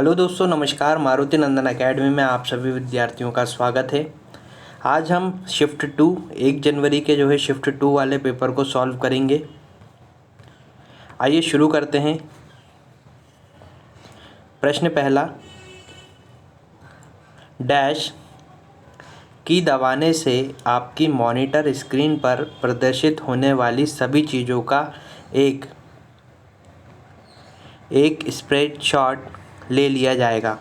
Hello दोस्तों, नमस्कार। मारुति नंदन academy में आप सभी विद्यार्थियों का स्वागत है। आज हम शिफ्ट 2 1 जनवरी के शिफ्ट 2 वाले पेपर को सॉल्व करेंगे। आइए शुरू करते हैं। प्रश्न पहला, डैश की दबाने से आपकी मॉनिटर स्क्रीन पर प्रदर्शित होने वाली सभी चीज़ों का एक स्प्रेडशॉट ले लिया जाएगा।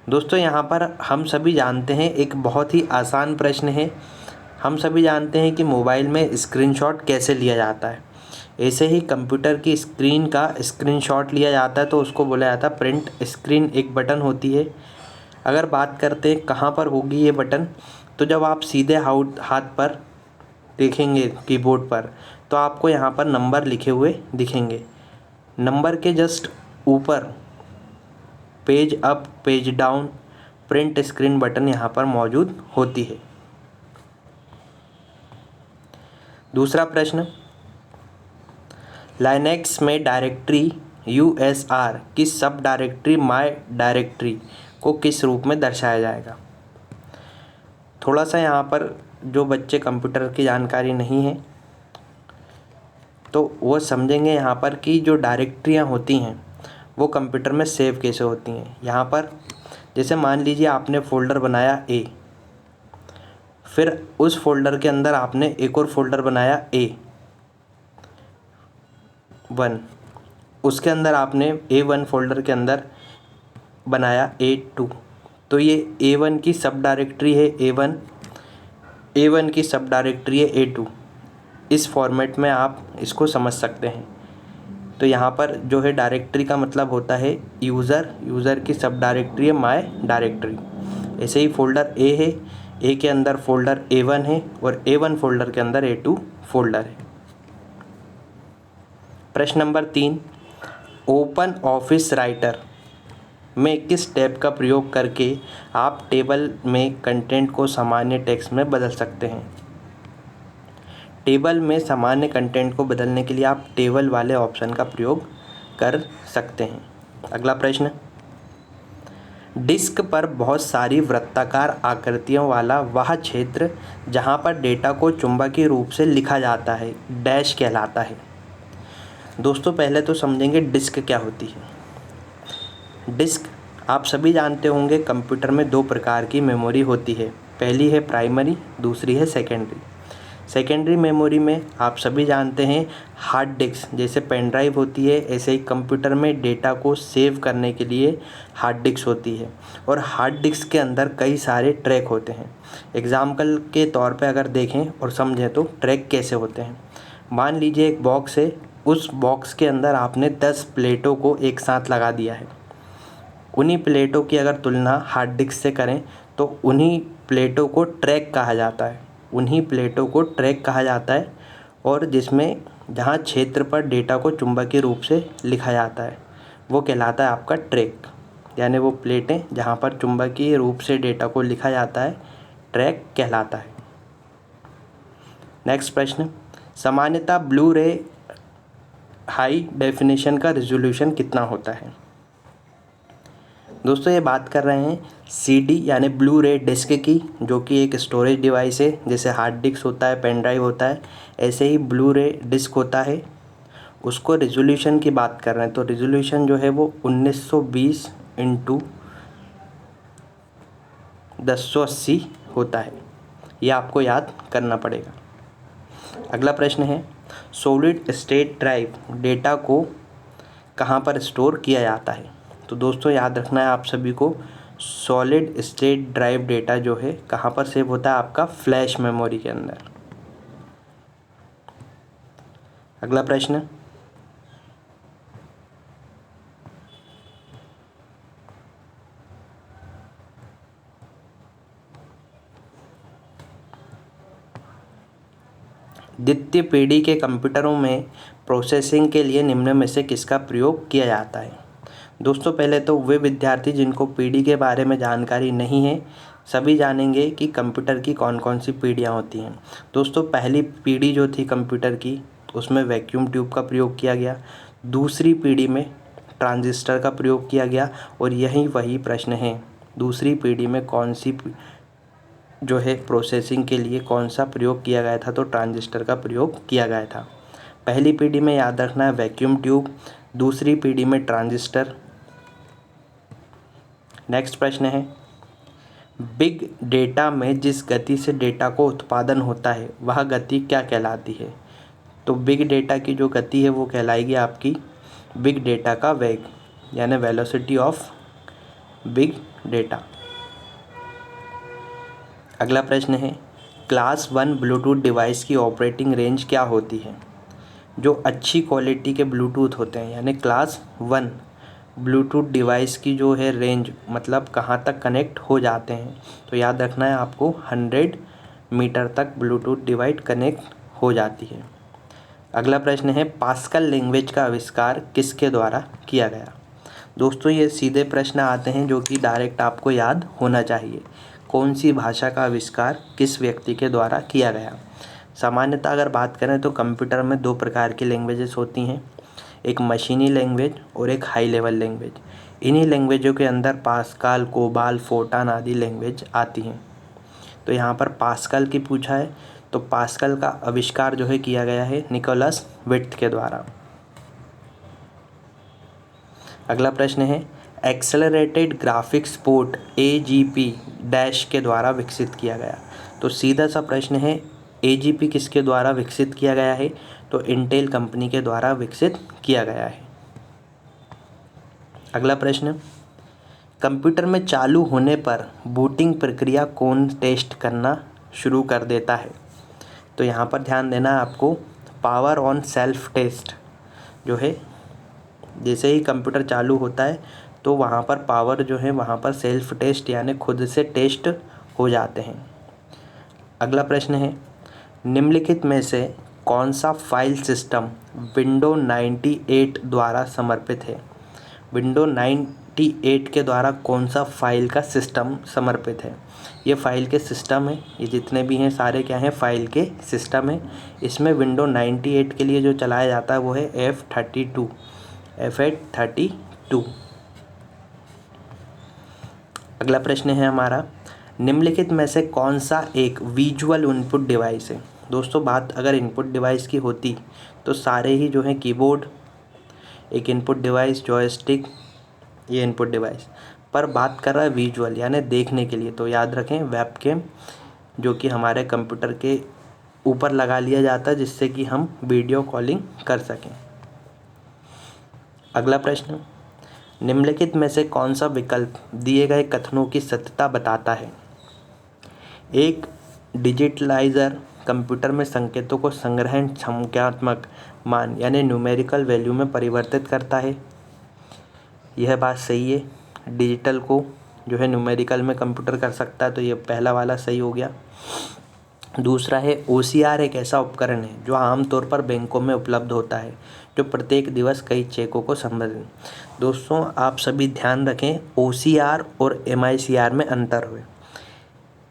दोस्तों, यहाँ पर हम सभी जानते हैं, एक बहुत ही आसान प्रश्न है। हम सभी जानते हैं कि मोबाइल में स्क्रीनशॉट कैसे लिया जाता है। ऐसे ही कंप्यूटर की स्क्रीन का स्क्रीनशॉट लिया जाता है तो उसको बोला जाता है प्रिंट स्क्रीन। एक बटन होती है। अगर बात करते हैं कहाँ पर होगी ये बटन, तो जब आप सीधे हाथ पर देखेंगे कीबोर्ड पर, तो आपको यहाँ पर नंबर लिखे हुए दिखेंगे। नंबर के जस्ट ऊपर page up, page down, print screen button यहाँ पर मौजूद होती है। दूसरा प्रश्न, लाइनेक्स में डायरेक्टरी USR की सब डायरेक्टरी माय डायरेक्टरी को किस रूप में दर्शाया जाएगा। थोड़ा सा यहाँ पर जो बच्चे कंप्यूटर की जानकारी नहीं है तो वो समझेंगे यहाँ पर कि जो डायरेक्टरियाँ होती हैं वो कंप्यूटर में सेव कैसे होती हैं। यहाँ पर जैसे मान लीजिए आपने फ़ोल्डर बनाया A, फिर उस फोल्डर के अंदर आपने एक और फोल्डर बनाया A1, उसके अंदर आपने A1 फोल्डर के अंदर बनाया A2, तो ये A1 की सब डायरेक्टरी है A1 की सब डायरेक्टरी है A2। इस फॉर्मेट में आप इसको समझ सकते हैं। तो यहाँ पर जो है डायरेक्टरी का मतलब होता है यूज़र की सब डायरेक्टरी है माय डायरेक्टरी। ऐसे ही फोल्डर A है, A के अंदर फोल्डर A1 है और A1 फोल्डर के अंदर A2 फोल्डर है। प्रश्न नंबर 3, ओपन ऑफिस राइटर में किस टैब का प्रयोग करके आप टेबल में कंटेंट को सामान्य टेक्स्ट में बदल सकते हैं। टेबल में सामान्य कंटेंट को बदलने के लिए आप टेबल वाले ऑप्शन का प्रयोग कर सकते हैं। अगला प्रश्न, डिस्क पर बहुत सारी वृत्ताकार आकृतियों वाला वह क्षेत्र जहां पर डेटा को चुंबकीय रूप से लिखा जाता है डैश कहलाता है। दोस्तों, पहले तो समझेंगे डिस्क क्या होती है। डिस्क आप सभी जानते होंगे, कंप्यूटर में दो प्रकार की मेमोरी होती है। पहली है प्राइमरी, दूसरी है सेकेंडरी। सेकेंडरी मेमोरी में आप सभी जानते हैं हार्ड डिस्क जैसे पेन ड्राइव होती है, ऐसे ही कंप्यूटर में डेटा को सेव करने के लिए हार्ड डिस्क होती है। और हार्ड डिस्क के अंदर कई सारे ट्रैक होते हैं। एग्जाम्पल के तौर पे अगर देखें और समझें तो ट्रैक कैसे होते हैं। मान लीजिए एक बॉक्स है, उस बॉक्स के अंदर आपने 10 प्लेटों को एक साथ लगा दिया है। उन्हीं प्लेटों की अगर तुलना हार्ड डिस्क से करें तो उन्हीं प्लेटों को ट्रैक कहा जाता है। और जिसमें जहाँ क्षेत्र पर डेटा को चुंबकीय रूप से लिखा जाता है वो कहलाता है आपका ट्रैक। यानी वो प्लेटें जहाँ पर चुंबकीय रूप से डेटा को लिखा जाता है ट्रैक कहलाता है। नेक्स्ट प्रश्न, सामान्यतः ब्लू रे हाई डेफिनेशन का रिजोल्यूशन कितना होता है। दोस्तों, ये बात कर रहे हैं CD यानी ब्लू रे डिस्क की, जो कि एक स्टोरेज डिवाइस है। जैसे हार्ड डिस्क होता है, पेन ड्राइव होता है, ऐसे ही ब्लू रे डिस्क होता है। उसको रिजोल्यूशन की बात कर रहे हैं तो रिजोल्यूशन जो है वो 1920 × 1080 होता है। ये आपको याद करना पड़ेगा। अगला प्रश्न है, सॉलिड स्टेट ड्राइव डेटा को कहाँ पर स्टोर किया जाता है। तो दोस्तों, याद रखना है आप सभी को, सॉलिड स्टेट ड्राइव डेटा जो है कहाँ पर सेव होता है, आपका फ्लैश मेमोरी के अंदर। अगला प्रश्न, द्वितीय पीढ़ी के कंप्यूटरों में प्रोसेसिंग के लिए निम्न में से किसका प्रयोग किया जाता है। दोस्तों, पहले तो वे विद्यार्थी जिनको पीढ़ी के बारे में जानकारी नहीं है सभी जानेंगे कि कंप्यूटर की कौन कौन सी पीढ़ियाँ होती हैं। दोस्तों, पहली पीढ़ी जो थी कंप्यूटर की उसमें वैक्यूम ट्यूब का प्रयोग किया गया। दूसरी पीढ़ी में ट्रांजिस्टर का प्रयोग किया गया और यही वही प्रश्न है, दूसरी पीढ़ी में कौन सी जो है प्रोसेसिंग के लिए कौन सा प्रयोग किया गया था, तो ट्रांजिस्टर का प्रयोग किया गया था। पहली पीढ़ी में याद रखना है वैक्यूम ट्यूब, दूसरी पीढ़ी में ट्रांजिस्टर। नेक्स्ट प्रश्न है, बिग डेटा में जिस गति से डेटा को उत्पादन होता है वह गति क्या कहलाती है, तो बिग डेटा की जो गति है वो कहलाएगी आपकी बिग डेटा का वेग, यानी वेलोसिटी ऑफ बिग डेटा। अगला प्रश्न है, क्लास 1 ब्लूटूथ डिवाइस की ऑपरेटिंग रेंज क्या होती है। जो अच्छी क्वालिटी के ब्लूटूथ होते हैं यानी क्लास 1 ब्लूटूथ डिवाइस की जो है रेंज, मतलब कहाँ तक कनेक्ट हो जाते हैं, तो याद रखना है आपको 100 मीटर तक ब्लूटूथ डिवाइस कनेक्ट हो जाती है। अगला प्रश्न है, पास्कल लैंग्वेज का आविष्कार किसके द्वारा किया गया। दोस्तों ये सीधे प्रश्न आते हैं जो कि डायरेक्ट आपको याद होना चाहिए। कौन सी भाषा का आविष्कार किस व्यक्ति के द्वारा किया गया। सामान्यतः अगर बात करें तो कंप्यूटर में 2 प्रकार की लैंग्वेजेस होती हैं, एक मशीनी लैंग्वेज और एक हाई लेवल लैंग्वेज। इन्हीं लैंग्वेजों के अंदर पास्कल, कोबाल, फोर्टान आदि लैंग्वेज आती हैं। तो यहाँ पर पास्कल की पूछा है, तो पास्कल का आविष्कार जो है किया गया है निकोलस विट्ट के द्वारा। अगला प्रश्न है, accelerated graphics port AGP dash के द्वारा विकसित किया गया। तो सीधा सा प्रश्न है, AGP किसके द्वारा विकसित किया गया है, तो इंटेल कंपनी के द्वारा विकसित किया गया है। अगला प्रश्न, कंप्यूटर में चालू होने पर बूटिंग प्रक्रिया कौन टेस्ट करना शुरू कर देता है। तो यहाँ पर ध्यान देना है आपको, पावर ऑन सेल्फ टेस्ट जो है, जैसे ही कंप्यूटर चालू होता है तो वहाँ पर पावर जो है वहाँ पर सेल्फ टेस्ट यानी खुद से टेस्ट हो जाते हैं। अगला प्रश्न है, निम्नलिखित में से कौन सा फाइल सिस्टम विंडो 98 द्वारा समर्पित है। विंडो 98 के द्वारा कौन सा फाइल का सिस्टम समर्पित है। ये फाइल के सिस्टम है, ये जितने भी हैं सारे क्या हैं, फाइल के सिस्टम है। इसमें विंडो 98 के लिए जो चलाया जाता है वो है F32। अगला प्रश्न है हमारा, निम्नलिखित में से कौन सा एक विजुअल इनपुट डिवाइस है। दोस्तों बात अगर इनपुट डिवाइस की होती तो सारे ही जो है कीबोर्ड एक इनपुट डिवाइस, जॉयस्टिक ये इनपुट डिवाइस, पर बात कर रहा है विजुअल यानी देखने के लिए, तो याद रखें वेबकैम जो कि हमारे कंप्यूटर के ऊपर लगा लिया जाता है जिससे कि हम वीडियो कॉलिंग कर सकें। अगला प्रश्न, निम्नलिखित में से कौन सा विकल्प दिए गए कथनों की सत्यता बताता है। एक डिजिटलाइजर कंप्यूटर में संकेतों को संग्रहण संख्यात्मक मान यानी न्यूमेरिकल वैल्यू में परिवर्तित करता है। यह बात सही है, डिजिटल को जो है न्यूमेरिकल में कंप्यूटर कर सकता है, तो ये पहला वाला सही हो गया। दूसरा है OCR एक ऐसा उपकरण है जो आमतौर पर बैंकों में उपलब्ध होता है जो प्रत्येक दिवस कई चेकों को संबोधित। दोस्तों आप सभी ध्यान रखें, OCR और MICR में अंतर हुए।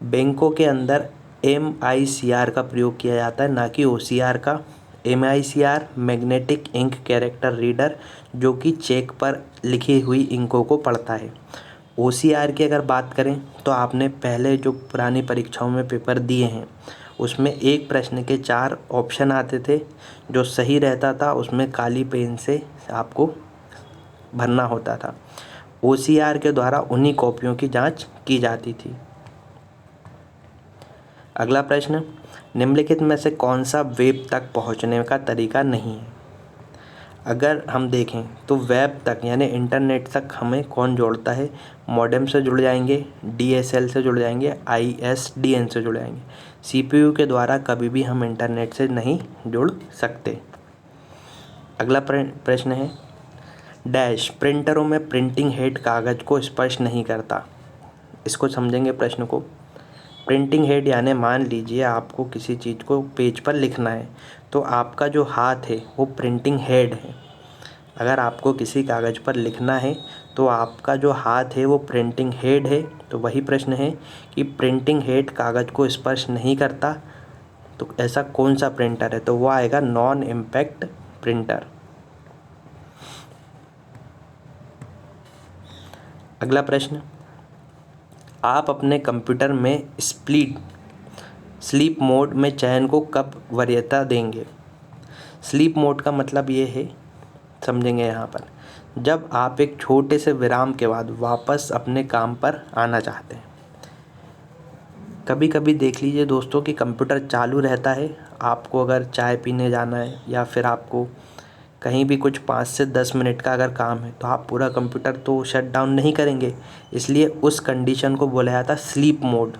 बैंकों के अंदर MICR का प्रयोग किया जाता है ना कि OCR का। MICR magnetic ink character reader जो कि चेक पर लिखी हुई इंकों को पढ़ता है। OCR की अगर बात करें तो आपने पहले जो पुरानी परीक्षाओं में पेपर दिए हैं उसमें एक प्रश्न के 4 ऑप्शन आते थे, जो सही रहता था उसमें काली पेन से आपको भरना होता था। OCR के द्वारा उन्हीं कॉपियों की जांच की जाती थी। अगला प्रश्न, निम्नलिखित में से कौन सा वेब तक पहुंचने का तरीका नहीं है। अगर हम देखें तो वेब तक यानी इंटरनेट तक हमें कौन जोड़ता है, मॉडेम से जुड़ जाएंगे, DSL से जुड़ जाएंगे, ISDN से जुड़ जाएंगे। CPU के द्वारा कभी भी हम इंटरनेट से नहीं जुड़ सकते। अगला प्रश्न है, डैश प्रिंटरों में प्रिंटिंग हेड कागज़ को स्पर्श नहीं करता। इसको समझेंगे प्रश्न को। प्रिंटिंग हेड यानी मान लीजिए आपको किसी चीज़ को पेज पर लिखना है तो आपका जो हाथ है वो प्रिंटिंग हेड है। अगर आपको किसी कागज़ पर लिखना है तो आपका जो हाथ है वो प्रिंटिंग हेड है। तो वही प्रश्न है कि प्रिंटिंग हेड कागज़ को स्पर्श नहीं करता, तो ऐसा कौन सा प्रिंटर है, तो वो आएगा नॉन इम्पैक्ट प्रिंटर। अगला प्रश्न, आप अपने कंप्यूटर में स्लीप मोड में चयन को कब वरीयता देंगे। स्लीप मोड का मतलब ये है, समझेंगे यहाँ पर, जब आप एक छोटे से विराम के बाद वापस अपने काम पर आना चाहते हैं। कभी कभी देख लीजिए दोस्तों कि कंप्यूटर चालू रहता है, आपको अगर चाय पीने जाना है या फिर आपको कहीं भी कुछ 5 से 10 मिनट का अगर काम है, तो आप पूरा कंप्यूटर तो शट डाउन नहीं करेंगे। इसलिए उस कंडीशन को बोला जाता है स्लीप मोड,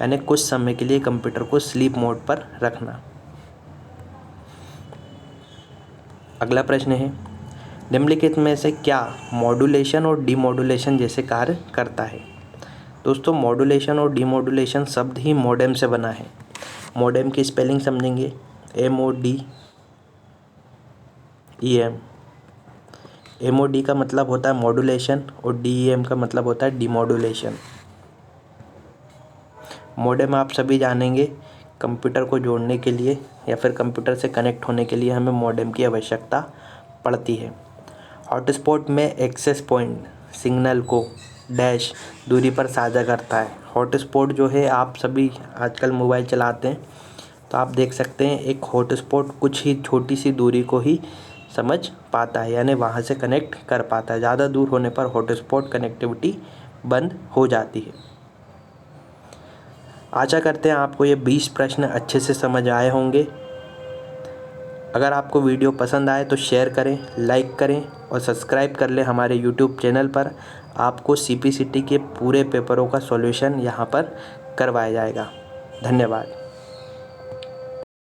यानी कुछ समय के लिए कंप्यूटर को स्लीप मोड पर रखना। अगला प्रश्न है, निम्नलिखित में से क्या मॉड्यूलेशन और डीमॉड्यूलेशन जैसे कार्य करता है। दोस्तों, मॉड्यूलेशन और डीमॉड्यूलेशन शब्द ही मॉडेम से बना है। मॉडेम की स्पेलिंग समझेंगे, MODEM। MOD का मतलब होता है मॉड्यूलेशन और DEM का मतलब होता है डीमॉड्यूलेशन। मॉडेम आप सभी जानेंगे, कंप्यूटर को जोड़ने के लिए या फिर कंप्यूटर से कनेक्ट होने के लिए हमें मॉडेम की आवश्यकता पड़ती है। हॉटस्पॉट में एक्सेस पॉइंट सिग्नल को डैश दूरी पर साझा करता है। हॉटस्पॉट जो है, आप सभी आजकल मोबाइल चलाते हैं तो आप देख सकते हैं एक हॉटस्पॉट कुछ ही छोटी सी दूरी को ही समझ पाता है, यानी वहाँ से कनेक्ट कर पाता है। ज़्यादा दूर होने पर हॉटस्पॉट कनेक्टिविटी बंद हो जाती है। आशा करते हैं आपको ये 20 प्रश्न अच्छे से समझ आए होंगे। अगर आपको वीडियो पसंद आए तो शेयर करें, लाइक करें और सब्सक्राइब कर लें हमारे यूट्यूब चैनल पर। आपको CPCT के पूरे पेपरों का सॉल्यूशन यहाँ पर करवाया जाएगा। धन्यवाद।